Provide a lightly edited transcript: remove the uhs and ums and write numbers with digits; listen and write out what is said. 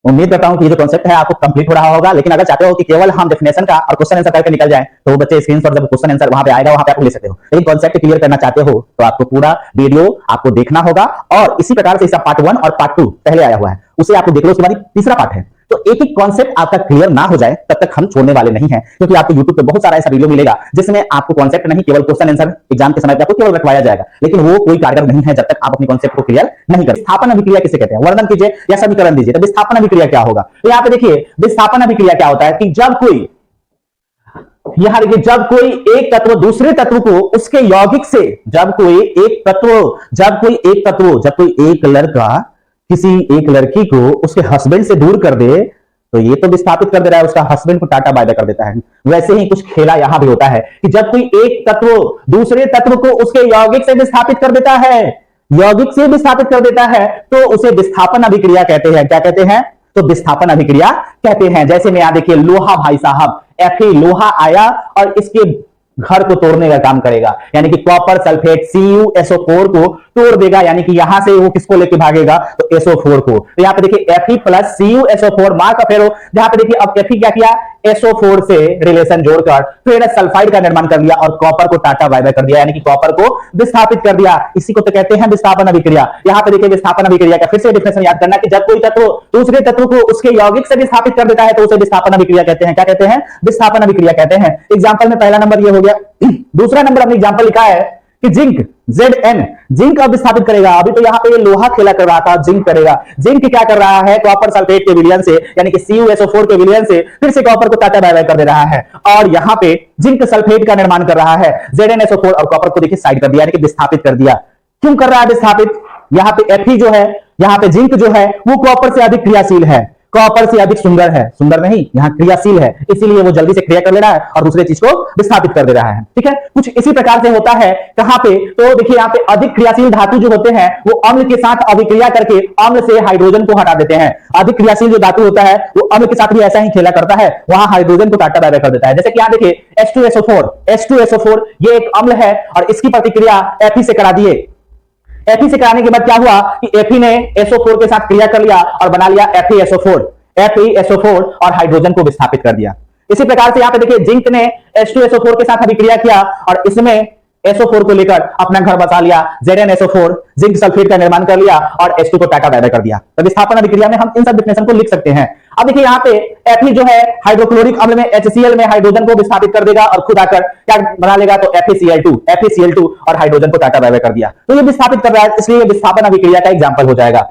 उम्मीद करता हूं कि ये जो कॉन्सेप्ट है आपको कंप्लीट हो रहा होगा। लेकिन अगर चाहते हो कि केवल हम डेफिनेशन का और क्वेश्चन आंसर करके निकल जाए तो वो बच्चे स्क्रीन पर जब क्वेश्चन आंसर वहां पे आएगा वहां पे आप ले सकते हो। लेकिन कॉन्सेप्ट क्लियर करना चाहते हो तो आपको पूरा वीडियो आपको देखना होगा। और इसी प्रकार से इसका पार्ट 1 और पार्ट 2 पहले आया हुआ है, उसे आपको देख लो। उसके बाद तीसरा पार्ट है। तो एक एक कॉन्सेप्ट आपका क्लियर ना हो जाए तब तक हम छोड़ने वाले नहीं हैं, क्योंकि आपको YouTube पे बहुत सारा ऐसा वीडियो मिलेगा जिसमें आपको कॉन्सेप्ट नहीं, केवल क्वेश्चन आंसर एग्जाम के समय पे आपको केवल रखवाया जाएगा। लेकिन वो कोई कारगर नहीं है जब तक आप अपनी कॉन्सेप्ट को क्लियर नहीं करें। विस्थापन अभिक्रिया किसे कहते हैं? वर्णन कीजिए या समीकरण दीजिए। तो विस्थापन अभिक्रिया क्या होगा? तो यहाँ पे देखिए, विस्थापन अभिक्रिया क्या होता है कि जब कोई, यहां देखिए, जब कोई एक तत्व दूसरे तत्व को उसके यौगिक से, जब कोई एक लड़का किसी एक लड़की को उसके हस्बैंड से दूर कर दे, तो ये तो विस्थापित कर दे रहा है, उसका हस्बैंड को टाटा बाय बाय कर देता है। वैसे ही कुछ खेला यहां भी होता है कि जब कोई एक तत्व दूसरे तत्व को उसके यौगिक से विस्थापित कर देता है, यौगिक से विस्थापित कर देता है, तो उसे विस्थापन अभिक्रिया कहते हैं। क्या कहते हैं? तो विस्थापन अभिक्रिया कहते हैं। जैसे में यहां देखिए, लोहा, भाई साहब, Fe लोहा आया और इसके घर को तोड़ने का काम करेगा, यानी कि कॉपर सल्फेट CuSO4 को तोड़ देगा, यानी कि यहां से वो किसको लेके भागेगा? तो SO4 को। तो यहां पे देखिए Fe plus CuSO4 mark up arrow, जहां पे देखिए अब Fe क्या किया? SO4 से रिलेशन जोड़कर फिर सल्फाइड का निर्माण कर लिया और कॉपर को टाटा बाय बाय कर दिया, यानी कि कॉपर को विस्थापित कर दिया। इसी को तो कहते हैं विस्थापन अभिक्रिया। यहां पे देखिए विस्थापन अभिक्रिया का फिर से डिफिनेशन याद करना कि जब कोई तत्व दूसरे तत्व को उसके यौगिक से विस्थापित कर देता है तो उसे विस्थापन अभिक्रिया कहते हैं। क्या कहते हैं? विस्थापन अभिक्रिया कहते हैं। एग्जांपल में पहला नंबर ये हो गया। दूसरा नंबर हमने एग्जांपल लिखा है कि जिंक, Zn, जिंक अब विस्थापित करेगा। अभी तो यहां पे ये लोहा खेला कर रहा था, जिंक करेगा। जिंक क्या कर रहा है? कॉपर सल्फेट के विलयन से, यानी कि CuSO4 के विलयन से फिर से कॉपर को टाटा बाय बाय कर दे रहा है और यहां पे जिंक सल्फेट का निर्माण कर रहा है। ZnSO4 और कॉपर को देखिए साइड कर दिया, यानी कि विस्थापित कर दिया। क्यों कर रहा है विस्थापित? यहां पे Fe जो है, यहां पे जिंक जो है वो कॉपर से अधिक क्रियाशील है, कॉपर से अधिक सुंदर है, सुंदर नहीं, यहां क्रियाशील है, इसीलिए वो जल्दी से क्रिया कर ले रहा है और दूसरे चीज को विस्थापित कर दे रहा है। ठीक है, कुछ इसी प्रकार से होता है। कहां पे? तो देखिए यहां पे अधिक क्रियाशील धातु जो होते हैं वो अम्ल के साथ अभिक्रिया करके अम्ल से हाइड्रोजन को हटा देते हैं। अधिक क्रियाशील जो धातु होता है वो अम्ल के साथ भी ऐसा ही खेला करता है, वहां हाइड्रोजन को टाटा बाय बाय कर देता है। जैसे कि यहां देखिए H2SO4 ये एक अम्ल है और इसकी प्रतिक्रिया Fe से करा दिए। Fe से कराने के बाद क्या हुआ कि Fe ने SO4 के साथ क्रिया कर लिया और बना लिया FeSO4 और हाइड्रोजन को विस्थापित कर दिया। इसी प्रकार से यहां पे देखिए जिंक ने H2SO4 के साथ अभिक्रिया किया और इसमें SO4 को लेकर अपना घर बसा लिया, ZnSO4, जिंक सल्फेट का निर्माण कर लिया और H2 को टाटा बाय बाय कर दिया। तो विस्थापन अभिक्रिया में हम इन सब डिफिनेशन को लिख सकते हैं। अब देखिए यहां पे Fe जो है हाइड्रोक्लोरिक अम्ल में HCl में हाइड्रोजन को विस्थापित कर देगा और खुद आकर क्या बना लेगा? तो FeCl2 और हाइड्रोजन को टाटा बाय बाय कर दिया। तो ये विस्थापित कर रहा है, इसलिए विस्थापन अभिक्रिया का एग्जांपल हो जाएगा।